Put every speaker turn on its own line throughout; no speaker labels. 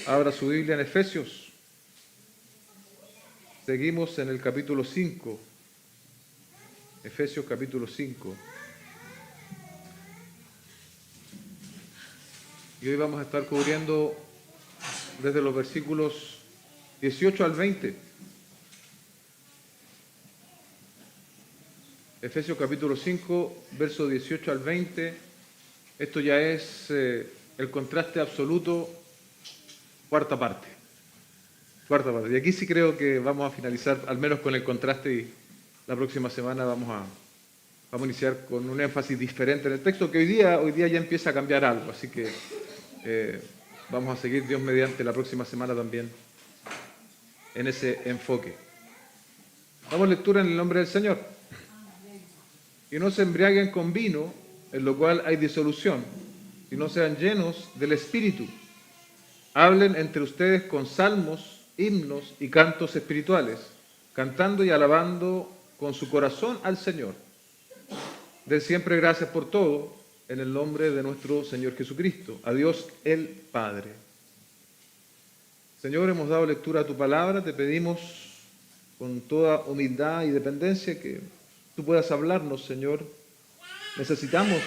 Abra su Biblia en Efesios. Seguimos en el capítulo 5. Efesios capítulo 5. Y hoy vamos a estar cubriendo desde los versículos 18 al 20. Efesios capítulo 5, versos 18 al 20. Esto ya es el contraste absoluto, cuarta parte. Y aquí sí creo que vamos a finalizar al menos con el contraste y la próxima semana vamos a iniciar con un énfasis diferente en el texto, que hoy día ya empieza a cambiar algo, así que vamos a seguir Dios mediante la próxima semana también en ese enfoque. Damos lectura en el nombre del Señor. Y no se embriaguen con vino, en lo cual hay disolución, sino sean llenos del Espíritu. Hablen entre ustedes con salmos, himnos y cantos espirituales, cantando y alabando con su corazón al Señor. Den siempre gracias por todo, en el nombre de nuestro Señor Jesucristo. A Dios el Padre. Señor, hemos dado lectura a tu palabra, te pedimos con toda humildad y dependencia que tú puedas hablarnos, Señor. Necesitamos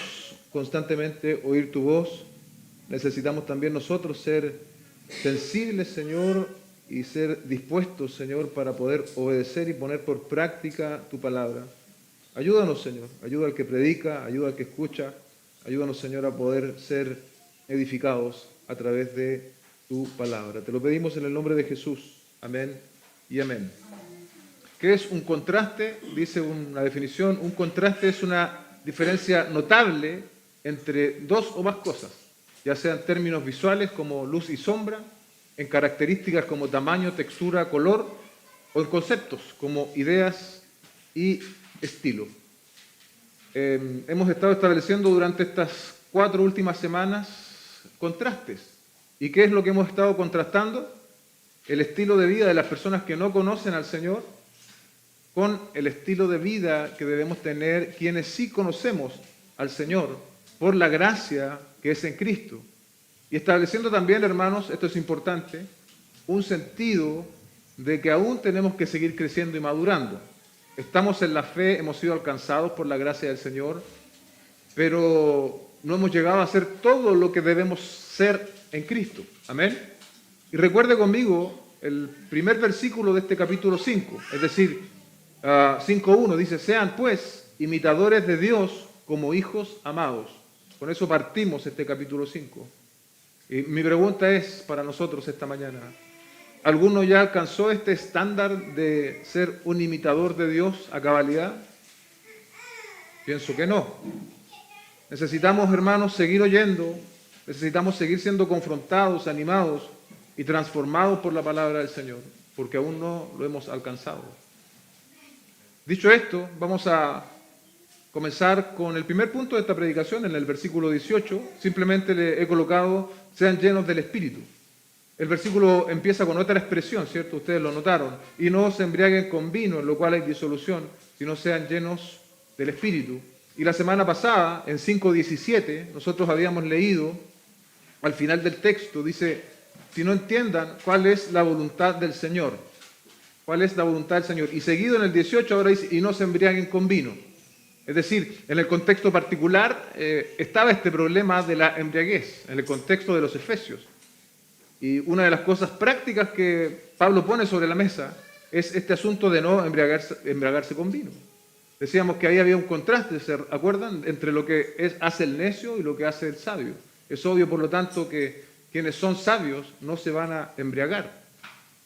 constantemente oír tu voz, necesitamos también nosotros ser sensibles, Señor, y ser dispuestos, Señor, para poder obedecer y poner por práctica tu palabra. Ayúdanos, Señor, ayuda al que predica, ayuda al que escucha, ayúdanos, Señor, a poder ser edificados a través de tu palabra. Te lo pedimos en el nombre de Jesús. Amén y amén. ¿Qué es un contraste? Dice una definición, un contraste es una diferencia notable entre dos o más cosas, ya sean términos visuales como luz y sombra, en características como tamaño, textura, color, o en conceptos como ideas y estilo. Hemos estado estableciendo durante estas 4 últimas semanas contrastes. ¿Y qué es lo que hemos estado contrastando? El estilo de vida de las personas que no conocen al Señor con el estilo de vida que debemos tener quienes sí conocemos al Señor por la gracia que es en Cristo. Y estableciendo también, hermanos, esto es importante, un sentido de que aún tenemos que seguir creciendo y madurando. Estamos en la fe, hemos sido alcanzados por la gracia del Señor, pero no hemos llegado a ser todo lo que debemos ser en Cristo. Amén. Y recuerde conmigo el primer versículo de este capítulo 5, es decir, 5.1, dice, sean pues imitadores de Dios como hijos amados. Con eso partimos este capítulo 5. Y mi pregunta es para nosotros esta mañana, ¿alguno ya alcanzó este estándar de ser un imitador de Dios a cabalidad? Pienso que no. Necesitamos, hermanos, seguir oyendo, necesitamos seguir siendo confrontados, animados y transformados por la palabra del Señor, porque aún no lo hemos alcanzado. Dicho esto, vamos a comenzar con el primer punto de esta predicación, en el versículo 18. Simplemente le he colocado, sean llenos del Espíritu. El versículo empieza con otra expresión, ¿cierto? Ustedes lo notaron. Y no se embriaguen con vino, en lo cual hay disolución, sino sean llenos del Espíritu. Y la semana pasada, en 5.17, nosotros habíamos leído, al final del texto, dice, si no entiendan cuál es la voluntad del Señor. ¿Cuál es la voluntad del Señor? Y seguido en el 18 ahora dice, y no se embriaguen con vino. Es decir, en el contexto particular estaba este problema de la embriaguez, en el contexto de los Efesios. Y una de las cosas prácticas que Pablo pone sobre la mesa es este asunto de no embriagarse con vino. Decíamos que ahí había un contraste, ¿se acuerdan? Entre lo que hace el necio y lo que hace el sabio. Es obvio, por lo tanto, que quienes son sabios no se van a embriagar.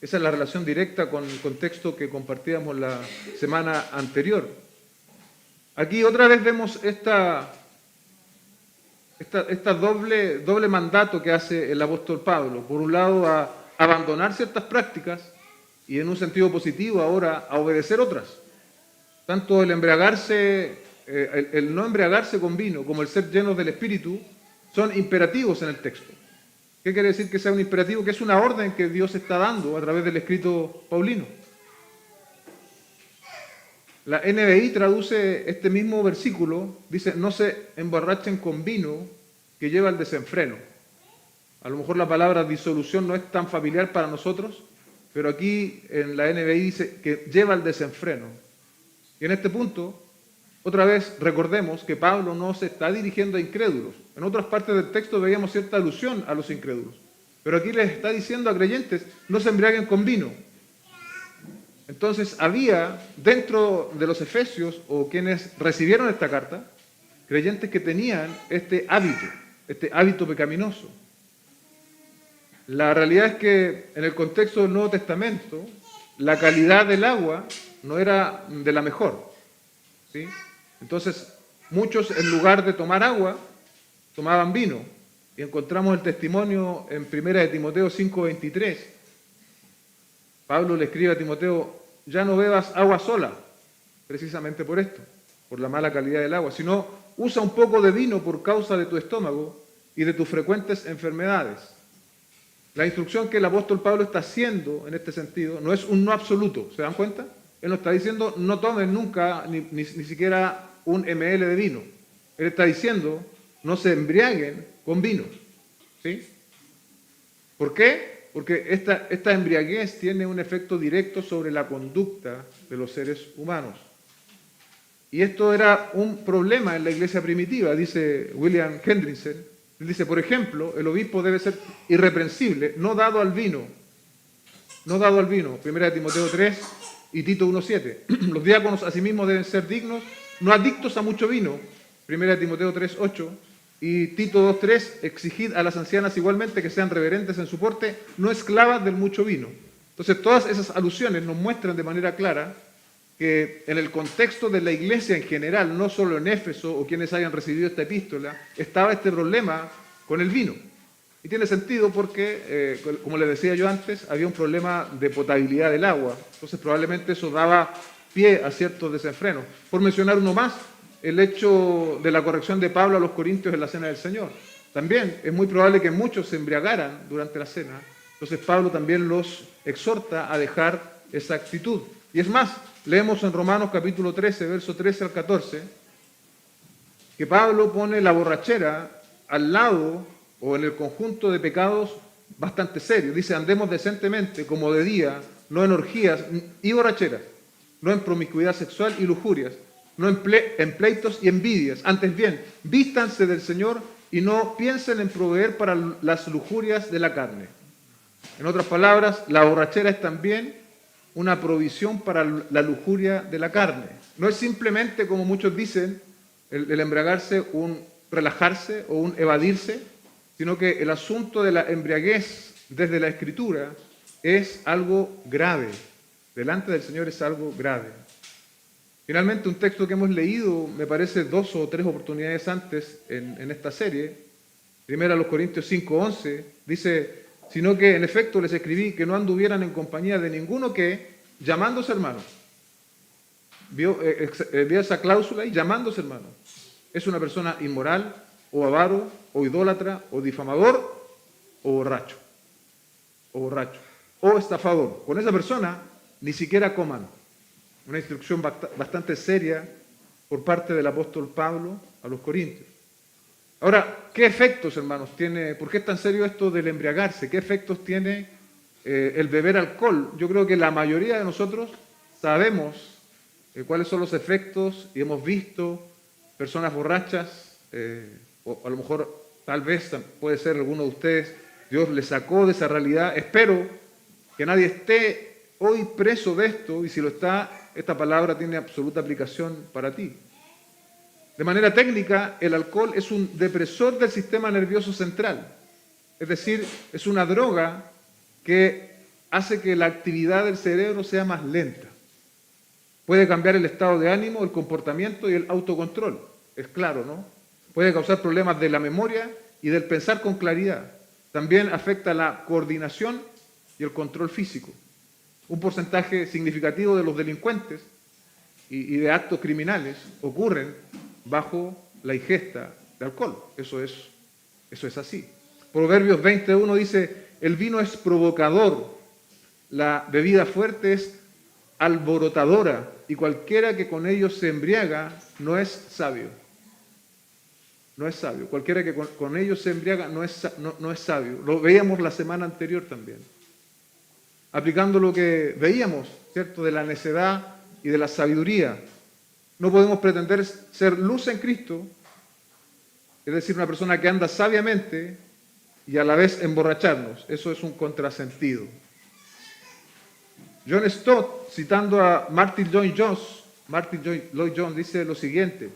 Esa es la relación directa con el contexto que compartíamos la semana anterior. Aquí otra vez vemos esta doble mandato que hace el apóstol Pablo. Por un lado, a abandonar ciertas prácticas y en un sentido positivo ahora a obedecer otras. Tanto el embriagarse, el no embriagarse con vino como el ser llenos del Espíritu son imperativos en el texto. ¿Qué quiere decir que sea un imperativo? Que es una orden que Dios está dando a través del escrito paulino. La NBI traduce este mismo versículo, dice, no se emborrachen con vino que lleva al desenfreno. A lo mejor la palabra disolución no es tan familiar para nosotros, pero aquí en la NBI dice que lleva al desenfreno. Y en este punto, otra vez recordemos que Pablo no se está dirigiendo a incrédulos. En otras partes del texto veíamos cierta alusión a los incrédulos. Pero aquí les está diciendo a creyentes, no se embriaguen con vino. Entonces había dentro de los efesios, o quienes recibieron esta carta, creyentes que tenían este hábito pecaminoso. La realidad es que en el contexto del Nuevo Testamento, la calidad del agua no era de la mejor, ¿sí? Entonces, muchos en lugar de tomar agua, tomaban vino. Y encontramos el testimonio en 1 de Timoteo 5:23. Pablo le escribe a Timoteo, ya no bebas agua sola, precisamente por esto, por la mala calidad del agua, sino usa un poco de vino por causa de tu estómago y de tus frecuentes enfermedades. La instrucción que el apóstol Pablo está haciendo en este sentido no es un no absoluto, ¿se dan cuenta? Él no está diciendo no tomen nunca ni siquiera un ml de vino. Él está diciendo no se embriaguen con vino, ¿sí? ¿Por qué? Porque esta embriaguez tiene un efecto directo sobre la conducta de los seres humanos. Y esto era un problema en la iglesia primitiva, dice William Hendrickson. Él dice, por ejemplo, el obispo debe ser irreprensible, no dado al vino. No dado al vino, 1 Timoteo 3 y Tito 1:7. Los diáconos asimismo deben ser dignos, no adictos a mucho vino, 1 Timoteo 3:8. Y Tito 2:3, exigid a las ancianas igualmente que sean reverentes en su porte, no esclavas del mucho vino. Entonces, todas esas alusiones nos muestran de manera clara que en el contexto de la iglesia en general, no solo en Éfeso o quienes hayan recibido esta epístola, estaba este problema con el vino. Y tiene sentido porque, como les decía yo antes, había un problema de potabilidad del agua. Entonces, probablemente eso daba pie a ciertos desenfrenos. Por mencionar uno más, el hecho de la corrección de Pablo a los corintios en la cena del Señor. También es muy probable que muchos se embriagaran durante la cena. Entonces Pablo también los exhorta a dejar esa actitud. Y es más, leemos en Romanos capítulo 13, verso 13 al 14, que Pablo pone la borrachera al lado o en el conjunto de pecados bastante serios. Dice, andemos decentemente como de día, no en orgías y borracheras, no en promiscuidad sexual y lujurias, no en pleitos y envidias. Antes bien, vístanse del Señor y no piensen en proveer para las lujurias de la carne. En otras palabras, la borrachera es también una provisión para la lujuria de la carne. No es simplemente, como muchos dicen, el embriagarse, un relajarse o un evadirse, sino que el asunto de la embriaguez desde la Escritura es algo grave. Delante del Señor es algo grave. Finalmente, un texto que hemos leído, me parece 2 o 3 oportunidades antes en esta serie, primero a los Corintios 5:11, dice, sino que en efecto les escribí que no anduvieran en compañía de ninguno que, llamándose hermanos, vio esa cláusula y llamándose hermanos, es una persona inmoral, o avaro, o idólatra, o difamador, o borracho, o estafador. Con esa persona ni siquiera coman. Una instrucción bastante seria por parte del apóstol Pablo a los corintios. Ahora, ¿qué efectos, hermanos, tiene? ¿Por qué es tan serio esto del embriagarse? ¿Qué efectos tiene el beber alcohol? Yo creo que la mayoría de nosotros sabemos cuáles son los efectos y hemos visto personas borrachas, o a lo mejor, tal vez, puede ser alguno de ustedes, Dios les sacó de esa realidad. Espero que nadie esté hoy preso de esto, y si lo está, esta palabra tiene absoluta aplicación para ti. De manera técnica, el alcohol es un depresor del sistema nervioso central, es decir, es una droga que hace que la actividad del cerebro sea más lenta. Puede cambiar el estado de ánimo, el comportamiento y el autocontrol, es claro, ¿no? Puede causar problemas de la memoria y del pensar con claridad. También afecta la coordinación y el control físico. Un porcentaje significativo de los delincuentes y de actos criminales ocurren bajo la ingesta de alcohol. Eso es así. Proverbios 20:1 dice, el vino es provocador, la bebida fuerte es alborotadora, y cualquiera que con ellos se embriaga no es sabio. no es sabio. Cualquiera que con ellos se embriaga no es sabio. Lo veíamos la semana anterior también. Aplicando lo que veíamos, ¿cierto? De la necedad y de la sabiduría. No podemos pretender ser luz en Cristo, es decir, una persona que anda sabiamente y a la vez emborracharnos. Eso es un contrasentido. John Stott, citando a Martin Lloyd Jones, dice lo siguiente.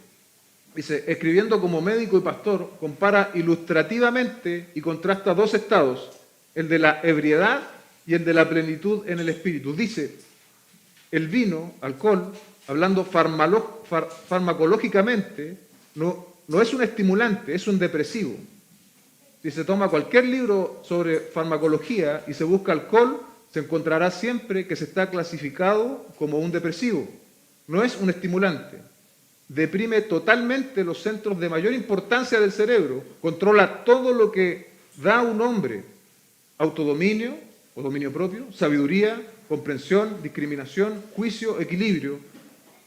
Dice, escribiendo como médico y pastor, compara ilustrativamente y contrasta dos estados, el de la ebriedad y el de la plenitud en el espíritu. Dice, el vino, alcohol, hablando farmacológicamente, no es un estimulante, es un depresivo. Si se toma cualquier libro sobre farmacología y se busca alcohol, se encontrará siempre que se está clasificado como un depresivo. No es un estimulante. Deprime totalmente los centros de mayor importancia del cerebro, controla todo lo que da a un hombre: autodominio o dominio propio, sabiduría, comprensión, discriminación, juicio, equilibrio,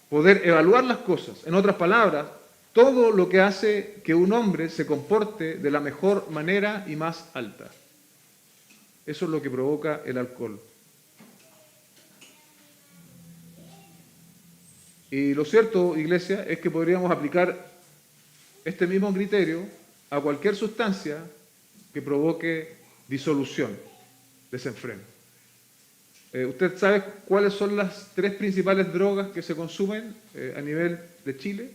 poder evaluar las cosas. En otras palabras, todo lo que hace que un hombre se comporte de la mejor manera y más alta. Eso es lo que provoca el alcohol. Y lo cierto, iglesia, es que podríamos aplicar este mismo criterio a cualquier sustancia que provoque disolución, desenfreno. ¿Usted sabe cuáles son las 3 principales drogas que se consumen a nivel de Chile?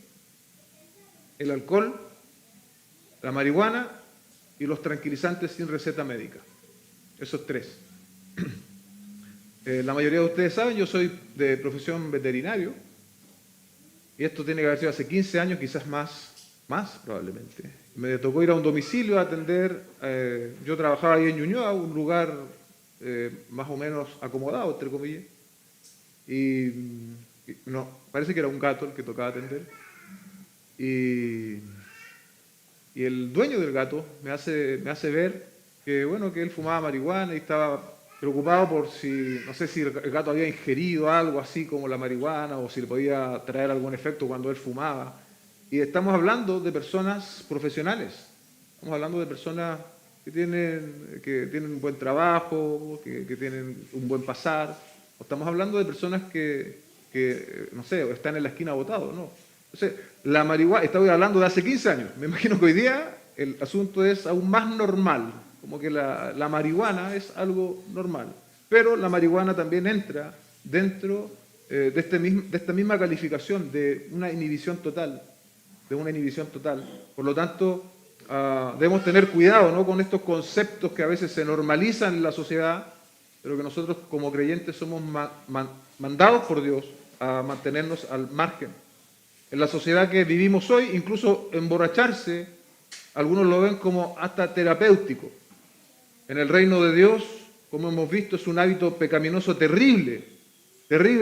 El alcohol, la marihuana y los tranquilizantes sin receta médica. Esos 3. La mayoría de ustedes saben, yo soy de profesión veterinario. Y esto tiene que haber sido hace 15 años, quizás más probablemente. Me tocó ir a un domicilio a atender, yo trabajaba ahí en Ñuñoa, un lugar más o menos acomodado, entre comillas. Y no, parece que era un gato el que tocaba atender. Y el dueño del gato me hace ver que, bueno, que él fumaba marihuana y estaba preocupado por si, no sé si el gato había ingerido algo así como la marihuana o si le podía traer algún efecto cuando él fumaba. Y estamos hablando de personas profesionales, estamos hablando de personas que tienen un buen trabajo, que tienen un buen pasar. O estamos hablando de personas que no sé, están en la esquina botados, ¿no? Entonces, la marihuana, estaba hablando de hace 15 años, me imagino que hoy día el asunto es aún más normal. Como que la marihuana es algo normal. Pero la marihuana también entra dentro de esta misma calificación de una inhibición total. Por lo tanto, debemos tener cuidado, ¿no?, con estos conceptos que a veces se normalizan en la sociedad, pero que nosotros como creyentes somos mandados por Dios a mantenernos al margen. En la sociedad que vivimos hoy, incluso emborracharse, algunos lo ven como hasta terapéutico. En el reino de Dios, como hemos visto, es un hábito pecaminoso terrible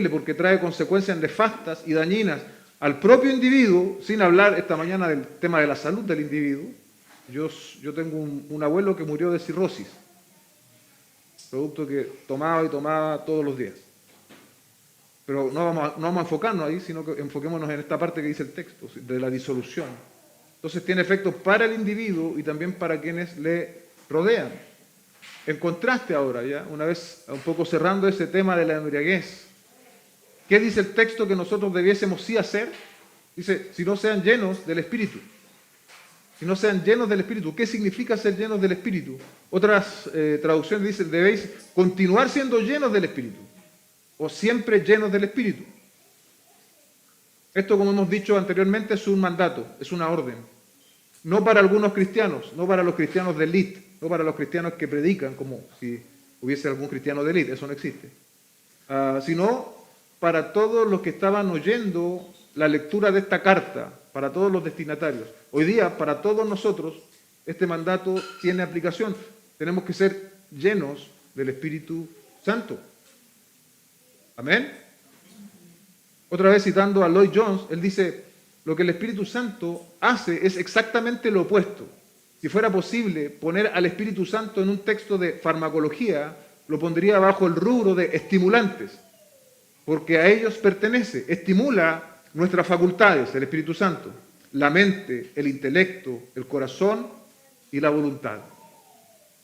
porque trae consecuencias nefastas y dañinas al propio individuo, sin hablar esta mañana del tema de la salud del individuo. Yo tengo un abuelo que murió de cirrosis, producto que tomaba y tomaba todos los días. Pero no vamos a enfocarnos ahí, sino que enfoquémonos en esta parte que dice el texto, de la disolución. Entonces tiene efectos para el individuo y también para quienes le rodean. En contraste ahora, ya, una vez un poco cerrando ese tema de la embriaguez, ¿qué dice el texto que nosotros debiésemos sí hacer? Dice, si no sean llenos del Espíritu. Si no sean llenos del Espíritu. ¿Qué significa ser llenos del Espíritu? Otras traducciones dicen, debéis continuar siendo llenos del Espíritu. O siempre llenos del Espíritu. Esto, como hemos dicho anteriormente, es un mandato, es una orden. No para algunos cristianos, no para los cristianos de élite, no para los cristianos que predican, como si hubiese algún cristiano de élite, eso no existe. Sino para todos los que estaban oyendo la lectura de esta carta, para todos los destinatarios. Hoy día, para todos nosotros, este mandato tiene aplicación. Tenemos que ser llenos del Espíritu Santo. Amén. Otra vez citando a Lloyd Jones, él dice, lo que el Espíritu Santo hace es exactamente lo opuesto. Si fuera posible poner al Espíritu Santo en un texto de farmacología, lo pondría bajo el rubro de estimulantes, porque a ellos pertenece, estimula nuestras facultades, el Espíritu Santo. la mente, el intelecto, el corazón y la voluntad.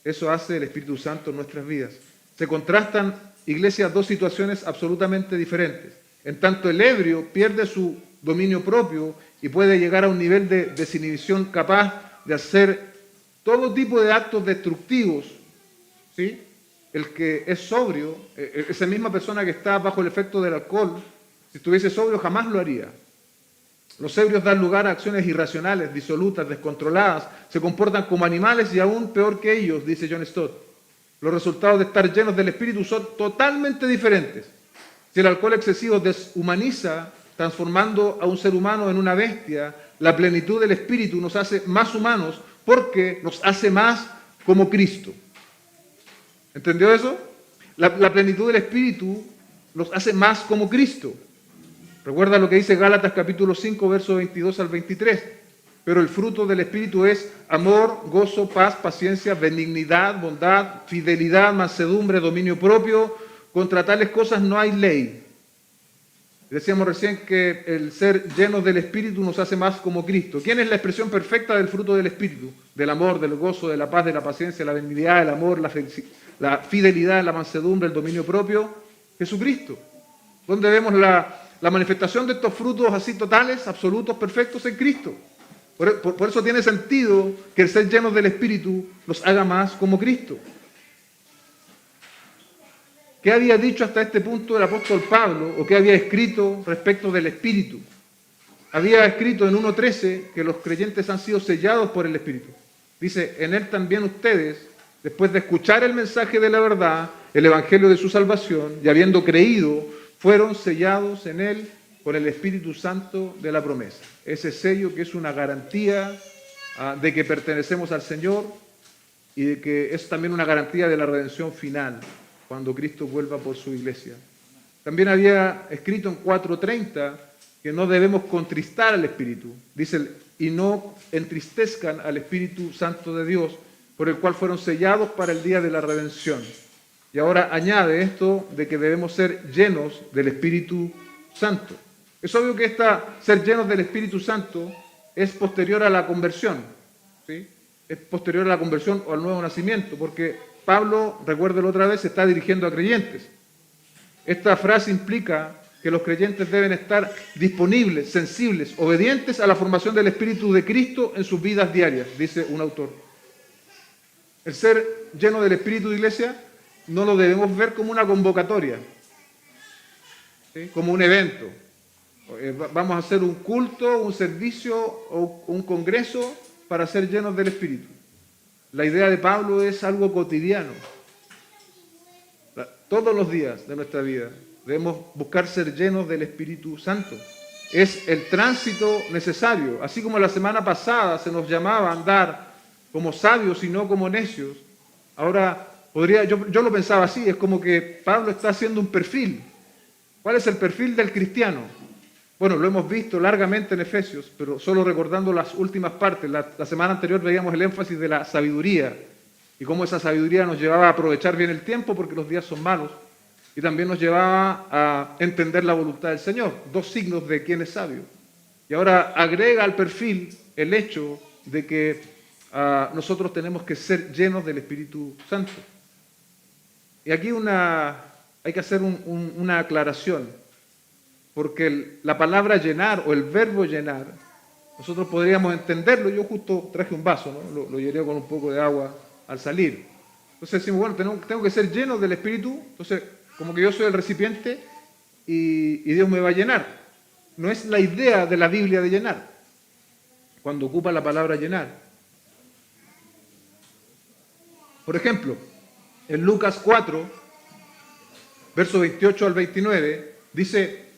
Eso hace el Espíritu Santo en nuestras vidas. Se contrastan, iglesia, dos situaciones absolutamente diferentes. En tanto el ebrio pierde su dominio propio y puede llegar a un nivel de desinhibición capaz de hacer todo tipo de actos destructivos, ¿sí? El que es sobrio, esa misma persona que está bajo el efecto del alcohol, si estuviese sobrio jamás lo haría. Los ebrios dan lugar a acciones irracionales, disolutas, descontroladas, se comportan como animales y aún peor que ellos, dice John Stott. Los resultados de estar llenos del Espíritu son totalmente diferentes. Si el alcohol excesivo deshumaniza, transformando a un ser humano en una bestia, la plenitud del Espíritu nos hace más humanos porque nos hace más como Cristo. ¿Entendió eso? La plenitud del Espíritu nos hace más como Cristo. Recuerda lo que dice Gálatas capítulo 5, versos 22 al 23. Pero el fruto del Espíritu es amor, gozo, paz, paciencia, benignidad, bondad, fidelidad, mansedumbre, dominio propio. Contra tales cosas no hay ley. Decíamos recién que el ser llenos del Espíritu nos hace más como Cristo. ¿Quién es la expresión perfecta del fruto del Espíritu? Del amor, del gozo, de la paz, de la paciencia, la benignidad, el amor, la fidelidad, la mansedumbre, el dominio propio. Jesucristo. ¿Dónde vemos la manifestación de estos frutos así totales, absolutos, perfectos? En Cristo. Por eso tiene sentido que el ser llenos del Espíritu nos haga más como Cristo. ¿Qué había dicho hasta este punto el apóstol Pablo o qué había escrito respecto del Espíritu? Había escrito en 1.13 que los creyentes han sido sellados por el Espíritu. Dice, en él también ustedes, después de escuchar el mensaje de la verdad, el evangelio de su salvación, y habiendo creído, fueron sellados en él con el Espíritu Santo de la promesa. Ese sello que es una garantía de que pertenecemos al Señor y de que es también una garantía de la redención final, cuando Cristo vuelva por su iglesia. También había escrito en 4.30 que no debemos contristar al Espíritu. Dice, y no entristezcan al Espíritu Santo de Dios, por el cual fueron sellados para el día de la redención. Y ahora añade esto de que debemos ser llenos del Espíritu Santo. Es obvio que ser llenos del Espíritu Santo es posterior a la conversión, ¿sí? Es posterior a la conversión o al nuevo nacimiento, porque Pablo, recuérdelo otra vez, se está dirigiendo a creyentes. Esta frase implica que los creyentes deben estar disponibles, sensibles, obedientes a la formación del Espíritu de Cristo en sus vidas diarias, dice un autor. El ser lleno del Espíritu de iglesia no lo debemos ver como una convocatoria, ¿sí? Como un evento. Vamos a hacer un culto, un servicio o un congreso para ser llenos del Espíritu. La idea de Pablo es algo cotidiano. Todos los días de nuestra vida debemos buscar ser llenos del Espíritu Santo. Es el tránsito necesario. Así como la semana pasada se nos llamaba a andar como sabios y no como necios, ahora yo lo pensaba así, es como que Pablo está haciendo un perfil. ¿Cuál es el perfil del cristiano? Bueno, lo hemos visto largamente en Efesios, pero solo recordando las últimas partes. La semana anterior veíamos el énfasis de la sabiduría y cómo esa sabiduría nos llevaba a aprovechar bien el tiempo porque los días son malos y también nos llevaba a entender la voluntad del Señor, dos signos de quién es sabio. Y ahora agrega al perfil el hecho de que nosotros tenemos que ser llenos del Espíritu Santo. Y aquí hay que hacer una aclaración. Porque la palabra llenar o el verbo llenar, nosotros podríamos entenderlo. Yo justo traje un vaso, ¿no? Lo llené con un poco de agua al salir. Entonces decimos, bueno, tengo que ser lleno del Espíritu. Entonces, como que yo soy el recipiente y Dios me va a llenar. No es la idea de la Biblia de llenar, cuando ocupa la palabra llenar. Por ejemplo, en Lucas 4, versos 28 al 29, dice,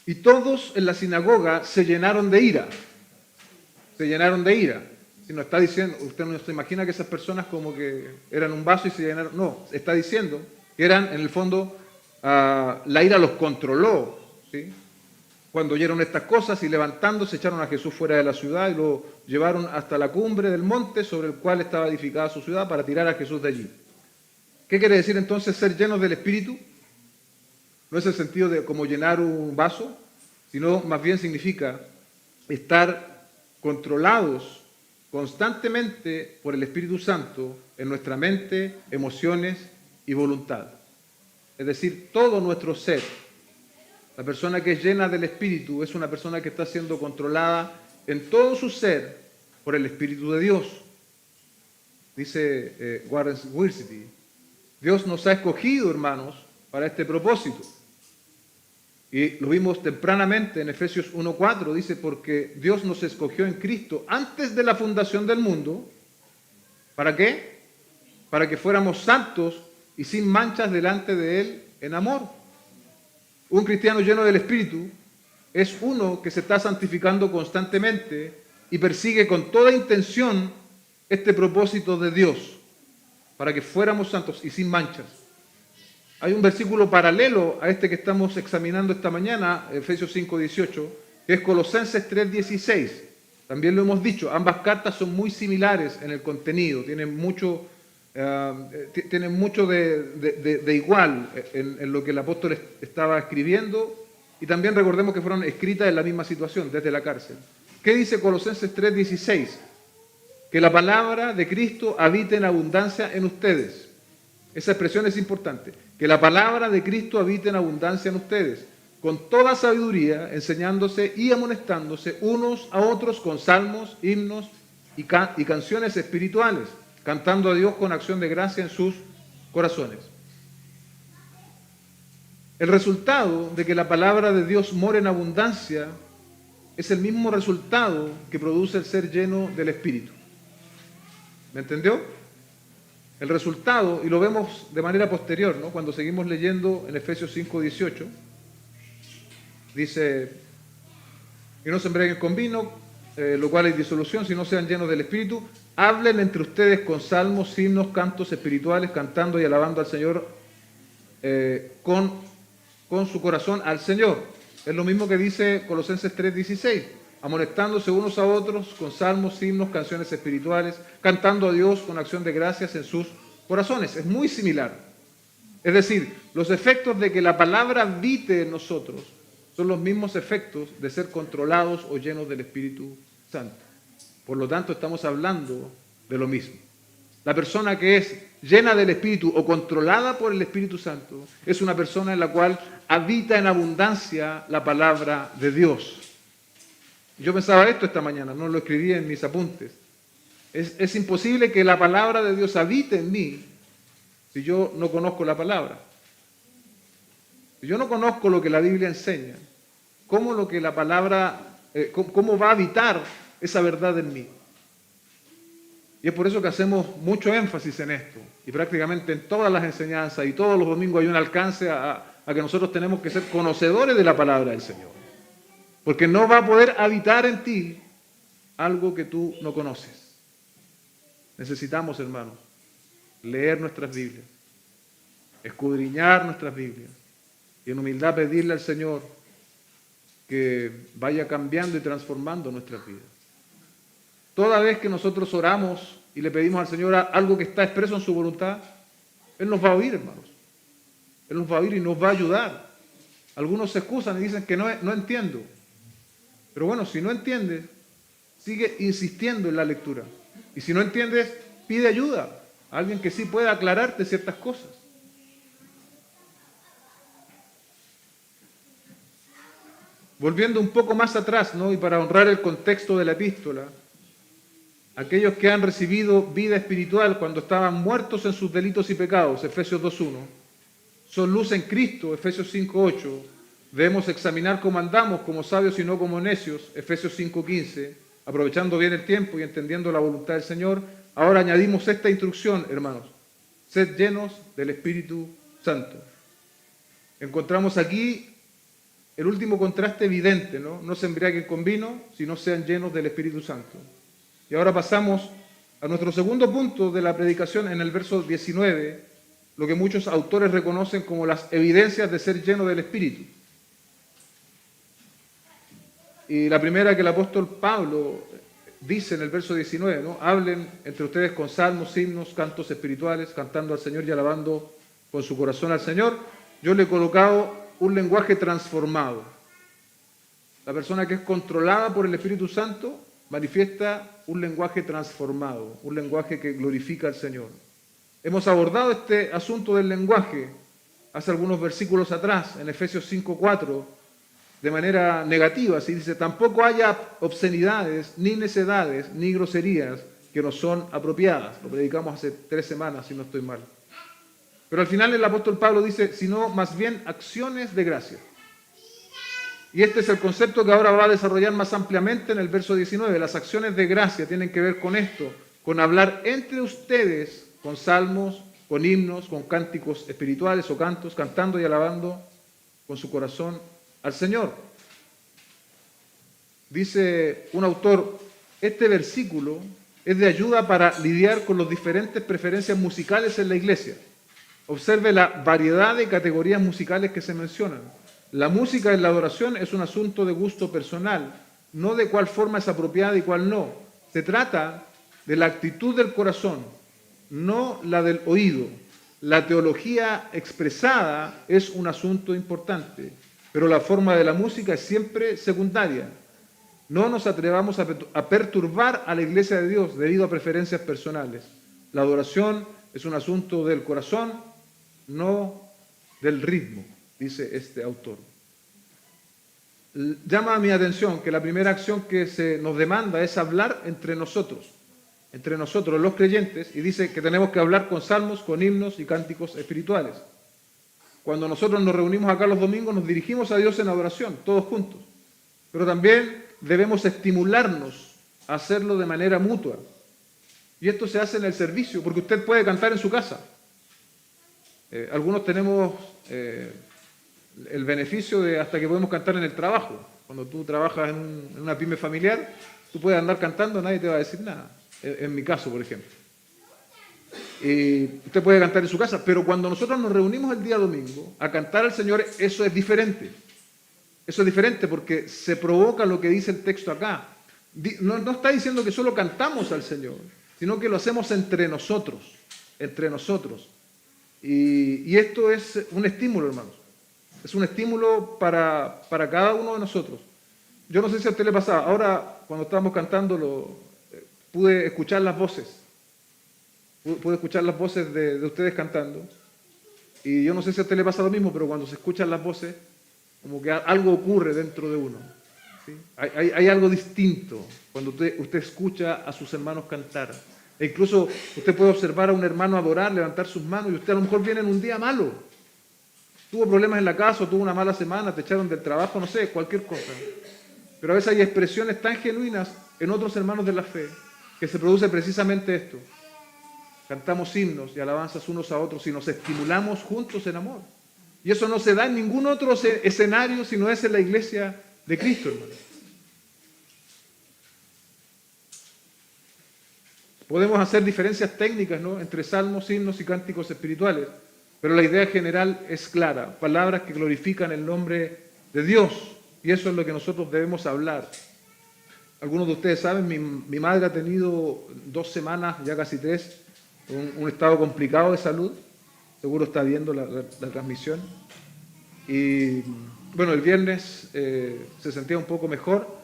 y todos en la sinagoga se llenaron de ira. Se llenaron de ira. Si no está diciendo, usted no se imagina que esas personas como que eran un vaso y se llenaron. No, está diciendo que eran, en el fondo, la ira los controló, ¿sí? Cuando oyeron estas cosas y levantándose echaron a Jesús fuera de la ciudad y lo llevaron hasta la cumbre del monte sobre el cual estaba edificada su ciudad para tirar a Jesús de allí. ¿Qué quiere decir entonces ser llenos del Espíritu? No es el sentido de como llenar un vaso, sino más bien significa estar controlados constantemente por el Espíritu Santo en nuestra mente, emociones y voluntad. Es decir, todo nuestro ser. La persona que es llena del Espíritu es una persona que está siendo controlada en todo su ser por el Espíritu de Dios. Dice Warren Wiersbe, Dios nos ha escogido, hermanos, para este propósito. Y lo vimos tempranamente en Efesios 1:4, dice, porque Dios nos escogió en Cristo antes de la fundación del mundo. ¿Para qué? Para que fuéramos santos y sin manchas delante de Él en amor. Un cristiano lleno del Espíritu es uno que se está santificando constantemente y persigue con toda intención este propósito de Dios, para que fuéramos santos y sin manchas. Hay un versículo paralelo a este que estamos examinando esta mañana, Efesios 5:18, que es Colosenses 3:16. También lo hemos dicho, ambas cartas son muy similares en el contenido, tienen mucho de igual en lo que el apóstol estaba escribiendo, y también recordemos que fueron escritas en la misma situación, desde la cárcel. ¿Qué dice Colosenses 3:16? Que la palabra de Cristo habite en abundancia en ustedes. Esa expresión es importante. Que la palabra de Cristo habite en abundancia en ustedes, con toda sabiduría, enseñándose y amonestándose unos a otros con salmos, himnos y canciones espirituales, cantando a Dios con acción de gracia en sus corazones. El resultado de que la palabra de Dios more en abundancia es el mismo resultado que produce el ser lleno del Espíritu. ¿Me entendió? El resultado, y lo vemos de manera posterior, ¿no? Cuando seguimos leyendo en Efesios 5:18, dice, y no se embriaguen con vino, lo cual es disolución, sino sean llenos del Espíritu, hablen entre ustedes con salmos, himnos, cantos espirituales, cantando y alabando al Señor con su corazón al Señor. Es lo mismo que dice Colosenses 3:16, amonestándose unos a otros con salmos, himnos, canciones espirituales, cantando a Dios con acción de gracias en sus corazones. Es muy similar. Es decir, los efectos de que la palabra habite en nosotros son los mismos efectos de ser controlados o llenos del Espíritu Santo. Por lo tanto, estamos hablando de lo mismo. La persona que es llena del Espíritu o controlada por el Espíritu Santo es una persona en la cual habita en abundancia la palabra de Dios. Yo pensaba esto esta mañana, no lo escribí en mis apuntes. Es imposible que la palabra de Dios habite en mí si yo no conozco la palabra. Si yo no conozco lo que la Biblia enseña, ¿cómo va a habitar esa verdad en mí? Y es por eso que hacemos mucho énfasis en esto. Y prácticamente en todas las enseñanzas y todos los domingos hay un alcance a que nosotros tenemos que ser conocedores de la palabra del Señor. Porque no va a poder habitar en ti algo que tú no conoces. Necesitamos, hermanos, leer nuestras Biblias, escudriñar nuestras Biblias y en humildad pedirle al Señor que vaya cambiando y transformando nuestras vidas. Toda vez que nosotros oramos y le pedimos al Señor algo que está expreso en su voluntad, Él nos va a oír, hermanos. Él nos va a oír y nos va a ayudar. Algunos se excusan y dicen que no entiendo. Pero bueno, si no entiendes, sigue insistiendo en la lectura. Y si no entiendes, pide ayuda a alguien que sí pueda aclararte ciertas cosas. Volviendo un poco más atrás, ¿no? Y para honrar el contexto de la epístola, aquellos que han recibido vida espiritual cuando estaban muertos en sus delitos y pecados, Efesios 2:1, son luz en Cristo, Efesios 5:8, debemos examinar cómo andamos, como sabios y no como necios, Efesios 5:15, aprovechando bien el tiempo y entendiendo la voluntad del Señor. Ahora añadimos esta instrucción, hermanos, sed llenos del Espíritu Santo. Encontramos aquí el último contraste evidente, ¿no? No se embriaguen con vino, sino sean llenos del Espíritu Santo. Y ahora pasamos a nuestro segundo punto de la predicación en el verso 19, lo que muchos autores reconocen como las evidencias de ser lleno del Espíritu. Y la primera que el apóstol Pablo dice en el verso 19, ¿no? Hablen entre ustedes con salmos, himnos, cantos espirituales, cantando al Señor y alabando con su corazón al Señor. Yo le he colocado un lenguaje transformado. La persona que es controlada por el Espíritu Santo manifiesta un lenguaje transformado, un lenguaje que glorifica al Señor. Hemos abordado este asunto del lenguaje hace algunos versículos atrás, en Efesios 5:4, de manera negativa. Así dice: tampoco haya obscenidades, ni necedades, ni groserías que no son apropiadas. Lo predicamos hace 3 semanas, si no estoy mal. Pero al final el apóstol Pablo dice: sino más bien acciones de gracia. Y este es el concepto que ahora va a desarrollar más ampliamente en el verso 19. Las acciones de gracia tienen que ver con esto, con hablar entre ustedes con salmos, con himnos, con cánticos espirituales o cantos, cantando y alabando con su corazón al Señor. Dice un autor: este versículo es de ayuda para lidiar con las diferentes preferencias musicales en la iglesia. Observe la variedad de categorías musicales que se mencionan. La música en la adoración es un asunto de gusto personal, no de cuál forma es apropiada y cuál no. Se trata de la actitud del corazón, no la del oído. La teología expresada es un asunto importante, pero la forma de la música es siempre secundaria. No nos atrevamos a perturbar a la iglesia de Dios debido a preferencias personales. La adoración es un asunto del corazón, no del ritmo, dice este autor. Llama mi atención que la primera acción que se nos demanda es hablar entre nosotros los creyentes, y dice que tenemos que hablar con salmos, con himnos y cánticos espirituales. Cuando nosotros nos reunimos acá los domingos, nos dirigimos a Dios en adoración, todos juntos, pero también debemos estimularnos a hacerlo de manera mutua. Y esto se hace en el servicio, porque usted puede cantar en su casa. Algunos tenemos el beneficio de hasta que podemos cantar en el trabajo. Cuando tú trabajas en una pyme familiar, tú puedes andar cantando, nadie te va a decir nada. En mi caso, por ejemplo. Usted puede cantar en su casa, pero cuando nosotros nos reunimos el día domingo a cantar al Señor, eso es diferente. Eso es diferente porque se provoca lo que dice el texto acá. No está diciendo que solo cantamos al Señor, sino que lo hacemos entre nosotros. Entre nosotros. Y esto es un estímulo, hermanos. Es un estímulo para cada uno de nosotros. Yo no sé si a usted le pasaba. Ahora, cuando estábamos cantando, pude escuchar las voces. Pude escuchar las voces de ustedes cantando. Y yo no sé si a usted le pasa lo mismo, pero cuando se escuchan las voces, como que algo ocurre dentro de uno. ¿Sí? Hay algo distinto cuando usted escucha a sus hermanos cantar. E incluso usted puede observar a un hermano adorar, levantar sus manos, y usted a lo mejor viene en un día malo. Tuvo problemas en la casa, tuvo una mala semana, te echaron del trabajo, no sé, cualquier cosa. Pero a veces hay expresiones tan genuinas en otros hermanos de la fe que se produce precisamente esto. Cantamos himnos y alabanzas unos a otros y nos estimulamos juntos en amor. Y eso no se da en ningún otro escenario si no es en la iglesia de Cristo, hermano. Podemos hacer diferencias técnicas, ¿no?, entre salmos, himnos y cánticos espirituales, pero la idea general es clara: palabras que glorifican el nombre de Dios, y eso es lo que nosotros debemos hablar. Algunos de ustedes saben, mi madre ha tenido 2 semanas, ya casi 3, un estado complicado de salud. Seguro está viendo la transmisión. Y bueno, el viernes se sentía un poco mejor.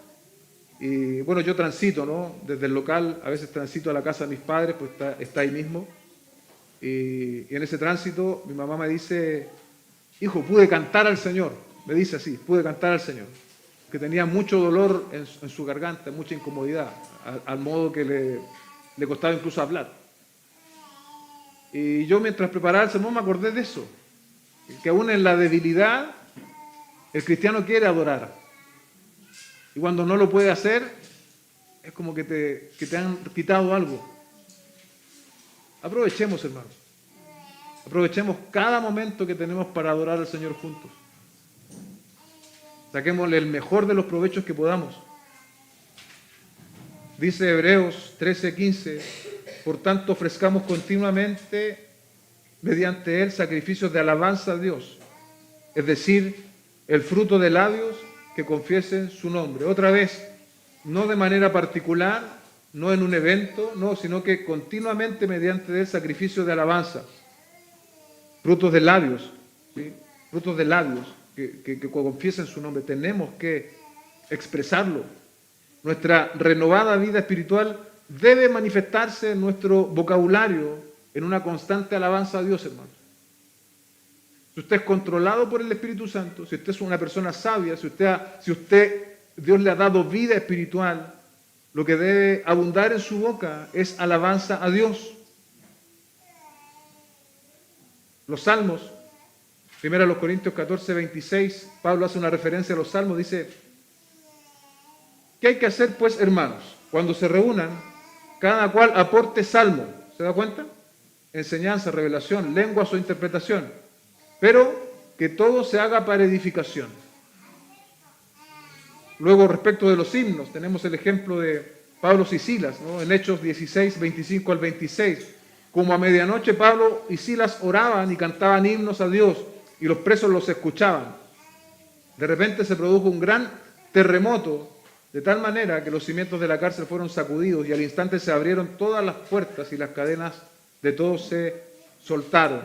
Y bueno, yo transito, ¿no?, desde el local, a veces transito a la casa de mis padres, pues está ahí mismo. Y en ese tránsito mi mamá me dice: hijo, pude cantar al Señor. Me dice así: pude cantar al Señor. Que tenía mucho dolor en su garganta, mucha incomodidad, al modo que le costaba incluso hablar. Y yo, mientras preparaba el sermón, me acordé de eso, que aún en la debilidad el cristiano quiere adorar, y cuando no lo puede hacer es como que te han quitado algo. Aprovechemos, hermanos, aprovechemos cada momento que tenemos para adorar al Señor juntos. Saquémosle el mejor de los provechos que podamos. Dice Hebreos 13:15: por tanto, ofrezcamos continuamente mediante él sacrificios de alabanza a Dios, es decir, el fruto de labios que confiesen su nombre. Otra vez, no de manera particular, no en un evento, no, sino que continuamente mediante él sacrificios de alabanza. Frutos de labios, ¿sí? Frutos de labios que confiesen su nombre. Tenemos que expresarlo. Nuestra renovada vida espiritual debe manifestarse en nuestro vocabulario en una constante alabanza a Dios, hermano. Si usted es controlado por el Espíritu Santo, si usted es una persona sabia, si Dios le ha dado vida espiritual, lo que debe abundar en su boca es alabanza a Dios. Los salmos, 1 Corintios 14, 26, Pablo hace una referencia a los salmos, dice: ¿qué hay que hacer pues, hermanos? Cuando se reúnan, cada cual aporte salmo. ¿Se da cuenta? Enseñanza, revelación, lenguas o interpretación. Pero que todo se haga para edificación. Luego, respecto de los himnos, tenemos el ejemplo de Pablo y Silas, ¿no? En Hechos 16, 25 al 26. Como a medianoche Pablo y Silas oraban y cantaban himnos a Dios, y los presos los escuchaban. De repente se produjo un gran terremoto, de tal manera que los cimientos de la cárcel fueron sacudidos y al instante se abrieron todas las puertas y las cadenas de todos se soltaron.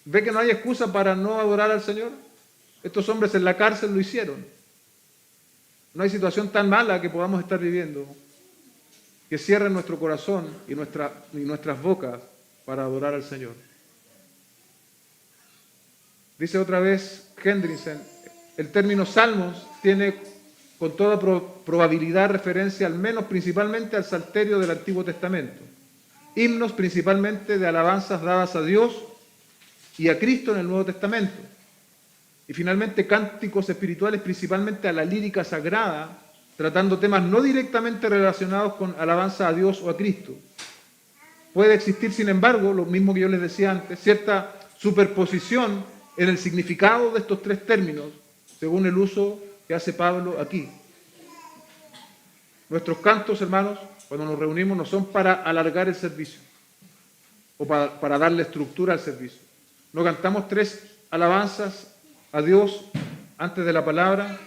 ¿Ve que no hay excusa para no adorar al Señor? Estos hombres en la cárcel lo hicieron. No hay situación tan mala que podamos estar viviendo que cierre nuestro corazón y nuestras bocas para adorar al Señor. Dice otra vez Hendrickson, el término salmos tiene con toda probabilidad referencia al menos principalmente al Salterio del Antiguo Testamento. Himnos principalmente de alabanzas dadas a Dios y a Cristo en el Nuevo Testamento. Y finalmente cánticos espirituales principalmente a la lírica sagrada, tratando temas no directamente relacionados con alabanza a Dios o a Cristo. Puede existir, sin embargo, lo mismo que yo les decía antes, cierta superposición en el significado de estos tres términos, según el uso que hace Pablo aquí. Nuestros cantos, hermanos, cuando nos reunimos, no son para alargar el servicio o para darle estructura al servicio. No cantamos tres alabanzas a Dios antes de la palabra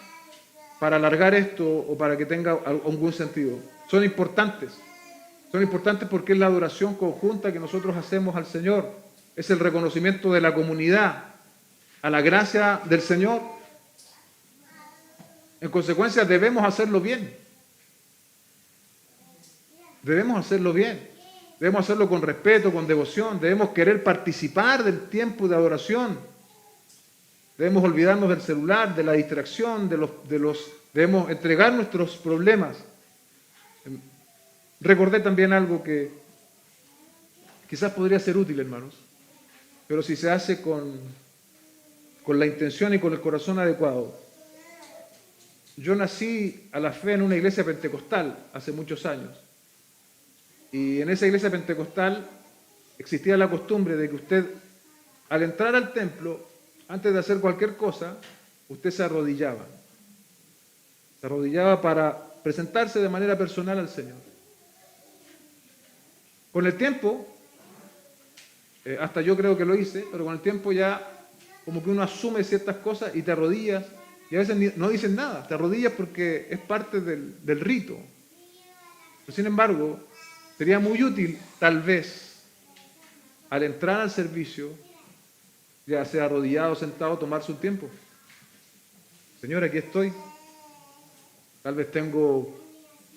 para alargar esto o para que tenga algún sentido. Son importantes porque es la adoración conjunta que nosotros hacemos al Señor. Es el reconocimiento de la comunidad a la gracia del Señor. En consecuencia, debemos hacerlo bien. Debemos hacerlo bien. Debemos hacerlo con respeto, con devoción. Debemos querer participar del tiempo de adoración. Debemos olvidarnos del celular, de la distracción, debemos entregar nuestros problemas. Recordé también algo que quizás podría ser útil, hermanos, pero si se hace con la intención y con el corazón adecuado. Yo nací a la fe en una iglesia pentecostal hace muchos años. Y en esa iglesia pentecostal existía la costumbre de que usted, al entrar al templo, antes de hacer cualquier cosa, usted se arrodillaba. Se arrodillaba para presentarse de manera personal al Señor. Con el tiempo, hasta yo creo que lo hice, pero con el tiempo ya como que uno asume ciertas cosas y te arrodillas, y a veces no dicen nada, te arrodillas porque es parte del rito. Pero sin embargo, sería muy útil, tal vez, al entrar al servicio, ya sea arrodillado o sentado, tomarse un tiempo. Señor, aquí estoy. Tal vez tengo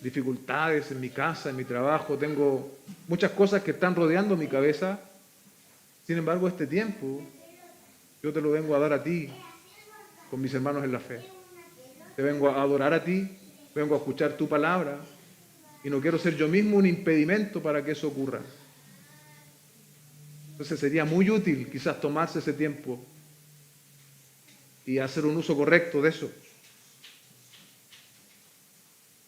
dificultades en mi casa, en mi trabajo, tengo muchas cosas que están rodeando mi cabeza. Sin embargo, este tiempo yo te lo vengo a dar a ti con mis hermanos en la fe. Te vengo a adorar a ti, vengo a escuchar tu palabra y no quiero ser yo mismo un impedimento para que eso ocurra. Entonces sería muy útil quizás tomarse ese tiempo y hacer un uso correcto de eso.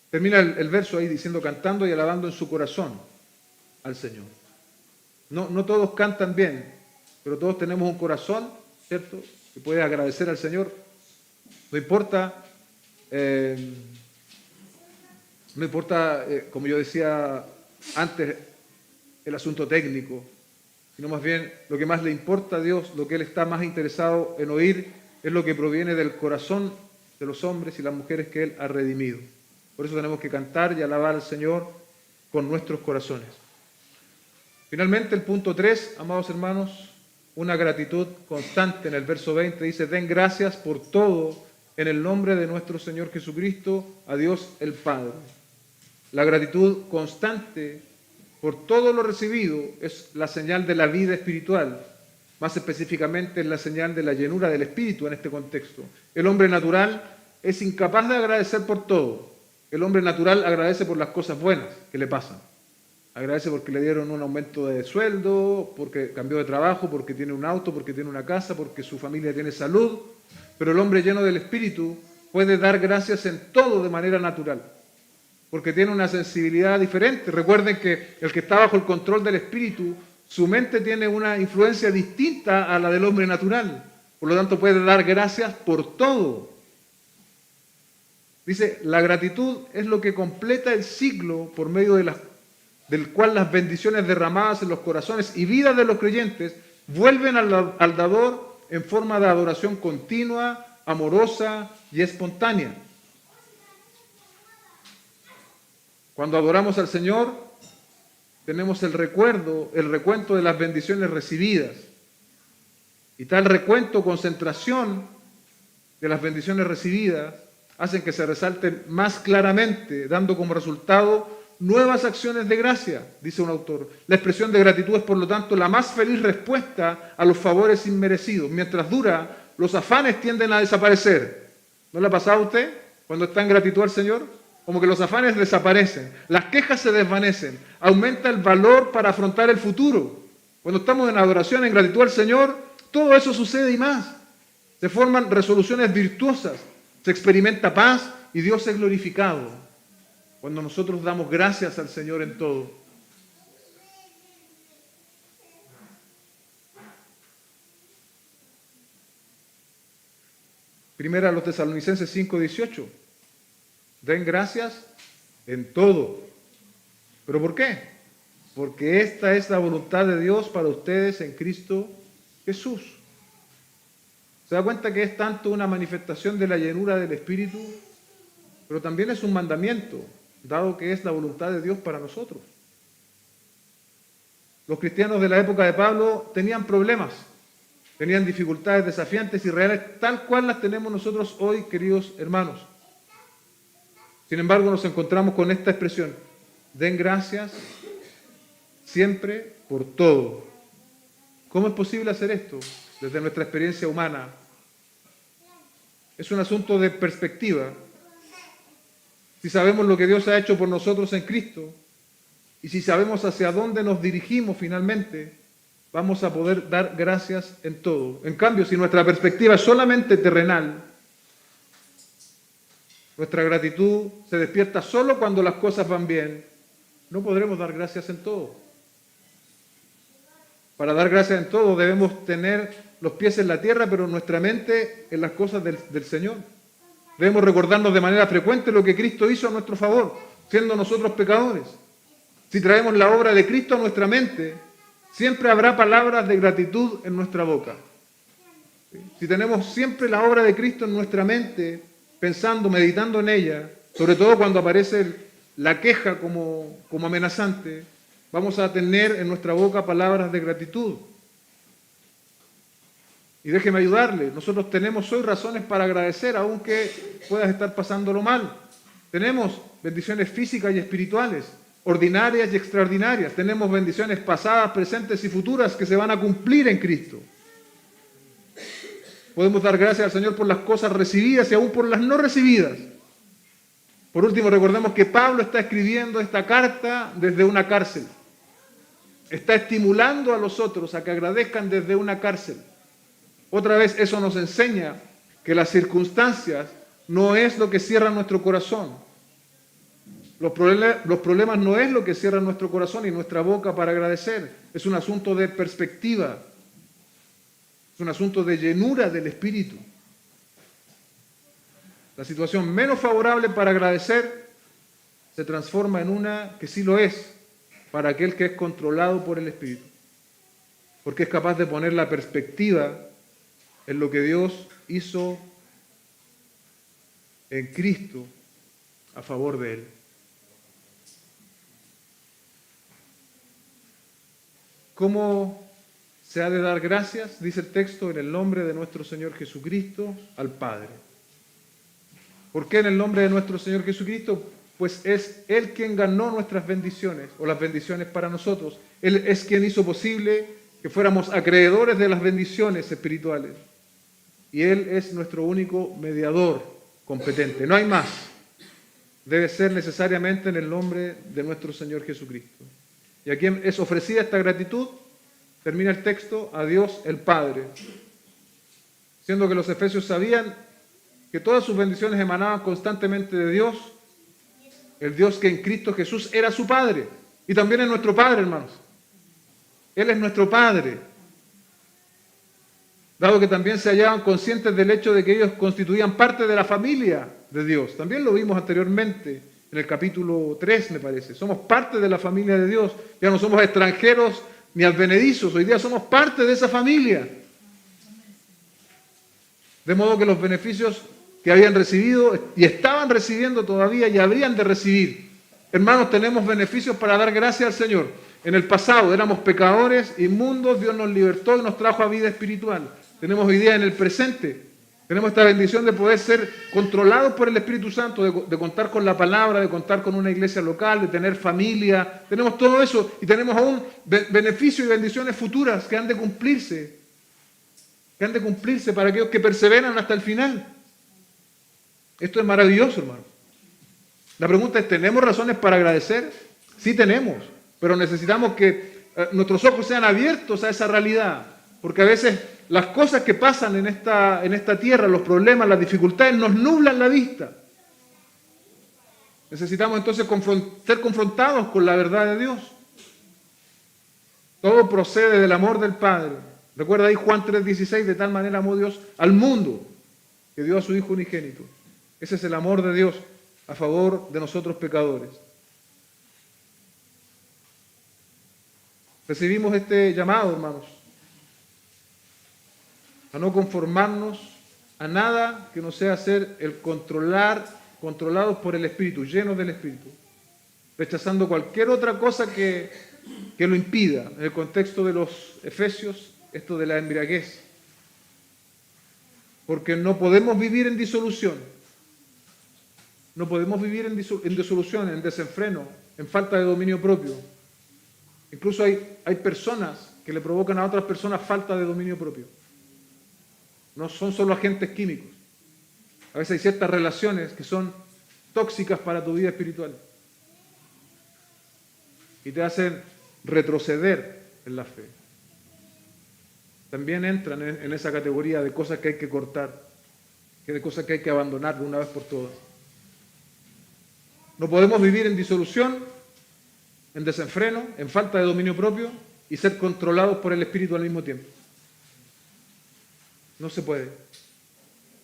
Termina el verso ahí diciendo cantando y alabando en su corazón al Señor. No todos cantan bien, pero todos tenemos un corazón, ¿cierto?, que puede agradecer al Señor. No importa, como yo decía antes, el asunto técnico, sino más bien lo que más le importa a Dios, lo que Él está más interesado en oír, es lo que proviene del corazón de los hombres y las mujeres que Él ha redimido. Por eso tenemos que cantar y alabar al Señor con nuestros corazones. Finalmente, el punto 3, amados hermanos, una gratitud constante. En el verso 20 dice: den gracias por todo en el nombre de nuestro Señor Jesucristo, a Dios el Padre. La gratitud constante por todo lo recibido es la señal de la vida espiritual, más específicamente es la señal de la llenura del Espíritu en este contexto. El hombre natural es incapaz de agradecer por todo. El hombre natural agradece por las cosas buenas que le pasan. Agradece porque le dieron un aumento de sueldo, porque cambió de trabajo, porque tiene un auto, porque tiene una casa, porque su familia tiene salud. Pero el hombre lleno del Espíritu puede dar gracias en todo de manera natural, porque tiene una sensibilidad diferente. Recuerden que el que está bajo el control del Espíritu, su mente tiene una influencia distinta a la del hombre natural. Por lo tanto, puede dar gracias por todo. Dice, la gratitud es lo que completa el ciclo por medio del cual las bendiciones derramadas en los corazones y vidas de los creyentes vuelven al dador en forma de adoración continua, amorosa y espontánea. Cuando adoramos al Señor, tenemos el recuento de las bendiciones recibidas. Y tal recuento, concentración de las bendiciones recibidas, hacen que se resalten más claramente, dando como resultado nuevas acciones de gracia, dice un autor. La expresión de gratitud es, por lo tanto, la más feliz respuesta a los favores inmerecidos. Mientras dura, los afanes tienden a desaparecer. ¿No le ha pasado a usted cuando está en gratitud al Señor? Como que los afanes desaparecen, las quejas se desvanecen, aumenta el valor para afrontar el futuro. Cuando estamos en adoración, en gratitud al Señor, todo eso sucede y más. Se forman resoluciones virtuosas, se experimenta paz y Dios es glorificado. Cuando nosotros damos gracias al Señor en todo. Primera a los Tesalonicenses 5:18. Den gracias en todo. ¿Pero por qué? Porque esta es la voluntad de Dios para ustedes en Cristo Jesús. ¿Se da cuenta que es tanto una manifestación de la llenura del Espíritu, pero también es un mandamiento, dado que es la voluntad de Dios para nosotros? Los cristianos de la época de Pablo tenían problemas, tenían dificultades desafiantes y reales, tal cual las tenemos nosotros hoy, queridos hermanos. Sin embargo, nos encontramos con esta expresión: den gracias siempre por todo. ¿Cómo es posible hacer esto? Desde nuestra experiencia humana. Es un asunto de perspectiva. Si sabemos lo que Dios ha hecho por nosotros en Cristo, y si sabemos hacia dónde nos dirigimos finalmente, vamos a poder dar gracias en todo. En cambio, si nuestra perspectiva es solamente terrenal, nuestra gratitud se despierta solo cuando las cosas van bien, no podremos dar gracias en todo. Para dar gracias en todo debemos tener los pies en la tierra, pero nuestra mente en las cosas del Señor. Debemos recordarnos de manera frecuente lo que Cristo hizo a nuestro favor, siendo nosotros pecadores. Si traemos la obra de Cristo a nuestra mente, siempre habrá palabras de gratitud en nuestra boca. Si tenemos siempre la obra de Cristo en nuestra mente, pensando, meditando en ella, sobre todo cuando aparece la queja como amenazante, vamos a tener en nuestra boca palabras de gratitud. Y déjeme ayudarle, nosotros tenemos hoy razones para agradecer, aunque puedas estar pasándolo mal. Tenemos bendiciones físicas y espirituales, ordinarias y extraordinarias. Tenemos bendiciones pasadas, presentes y futuras que se van a cumplir en Cristo. Podemos dar gracias al Señor por las cosas recibidas y aún por las no recibidas. Por último, recordemos que Pablo está escribiendo esta carta desde una cárcel. Está estimulando a los otros a que agradezcan desde una cárcel. Otra vez eso nos enseña que las circunstancias no es lo que cierra nuestro corazón. Los problemas no es lo que cierra nuestro corazón y nuestra boca para agradecer. Es un asunto de perspectiva. Es un asunto de llenura del Espíritu. La situación menos favorable para agradecer se transforma en una que sí lo es para aquel que es controlado por el Espíritu. Porque es capaz de poner la perspectiva en lo que Dios hizo en Cristo a favor de Él. ¿Cómo se ha de dar gracias? Dice el texto, en el nombre de nuestro Señor Jesucristo, al Padre. ¿Por qué en el nombre de nuestro Señor Jesucristo? Pues es Él quien ganó nuestras bendiciones, o las bendiciones para nosotros. Él es quien hizo posible que fuéramos acreedores de las bendiciones espirituales. Y Él es nuestro único mediador competente. No hay más. Debe ser necesariamente en el nombre de nuestro Señor Jesucristo. ¿Y a quién es ofrecida esta gratitud? Termina el texto: a Dios el Padre. Siendo que los efesios sabían que todas sus bendiciones emanaban constantemente de Dios, el Dios que en Cristo Jesús era su Padre. Y también es nuestro Padre, hermanos. Él es nuestro Padre. Dado que también se hallaban conscientes del hecho de que ellos constituían parte de la familia de Dios. También lo vimos anteriormente, en el capítulo 3, me parece. Somos parte de la familia de Dios. Ya no somos extranjeros ni advenedizos. Hoy día somos parte de esa familia. De modo que los beneficios que habían recibido y estaban recibiendo todavía y habrían de recibir. Hermanos, tenemos beneficios para dar gracias al Señor. En el pasado éramos pecadores, inmundos, Dios nos libertó y nos trajo a vida espiritual. Tenemos hoy día en el presente, tenemos esta bendición de poder ser controlados por el Espíritu Santo, de contar con la palabra, de contar con una iglesia local, de tener familia. Tenemos todo eso y tenemos aún beneficios y bendiciones futuras que han de cumplirse. Para aquellos que perseveran hasta el final. Esto es maravilloso, hermano. La pregunta es, ¿tenemos razones para agradecer? Sí tenemos, pero necesitamos que nuestros ojos sean abiertos a esa realidad, porque a veces las cosas que pasan en esta tierra, los problemas, las dificultades, nos nublan la vista. Necesitamos entonces ser confrontados con la verdad de Dios. Todo procede del amor del Padre. Recuerda ahí Juan 3:16, de tal manera amó Dios al mundo, que dio a su Hijo unigénito. Ese es el amor de Dios a favor de nosotros pecadores. Recibimos este llamado, hermanos, a no conformarnos a nada que no sea ser controlados por el Espíritu, llenos del Espíritu, rechazando cualquier otra cosa que lo impida. En el contexto de los Efesios, esto de la embriaguez. Porque no podemos vivir en disolución. No podemos vivir en disolución, en desenfreno, en falta de dominio propio. Incluso hay personas que le provocan a otras personas falta de dominio propio. No son solo agentes químicos. A veces hay ciertas relaciones que son tóxicas para tu vida espiritual y te hacen retroceder en la fe. También entran en esa categoría de cosas que hay que cortar, de cosas que hay que abandonar de una vez por todas. No podemos vivir en disolución, en desenfreno, en falta de dominio propio y ser controlados por el Espíritu al mismo tiempo. No se puede.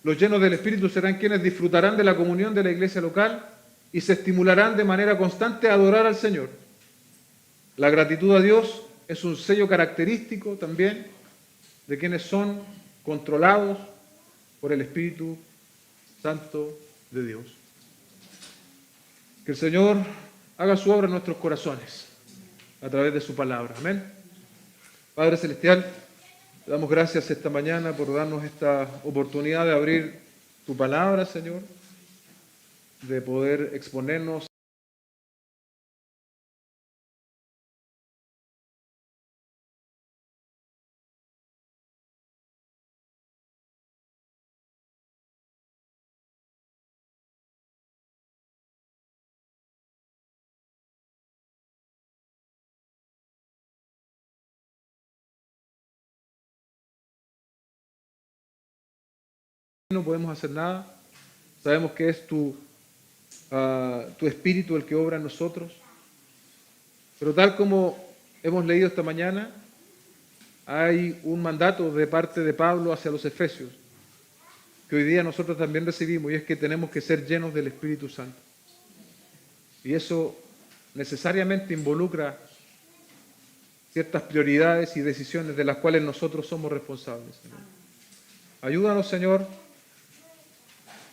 Los llenos del Espíritu serán quienes disfrutarán de la comunión de la iglesia local y se estimularán de manera constante a adorar al Señor. La gratitud a Dios es un sello característico también de quienes son controlados por el Espíritu Santo de Dios. Que el Señor haga su obra en nuestros corazones a través de su palabra. Amén. Padre Celestial, te damos gracias esta mañana por darnos esta oportunidad de abrir tu palabra, Señor, de poder exponernos no podemos hacer nada. Sabemos que es tu Espíritu el que obra en nosotros. Pero tal como hemos leído esta mañana, hay un mandato de parte de Pablo hacia los Efesios, que hoy día nosotros también recibimos, y es que tenemos que ser llenos del Espíritu Santo. Y eso necesariamente involucra ciertas prioridades y decisiones de las cuales nosotros somos responsables, Señor. Ayúdanos, Señor,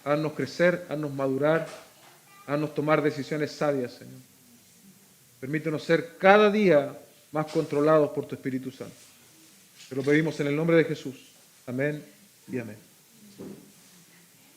a haznos crecer, a haznos madurar, a haznos tomar decisiones sabias, Señor. Permítenos ser cada día más controlados por tu Espíritu Santo. Te lo pedimos en el nombre de Jesús. Amén y amén.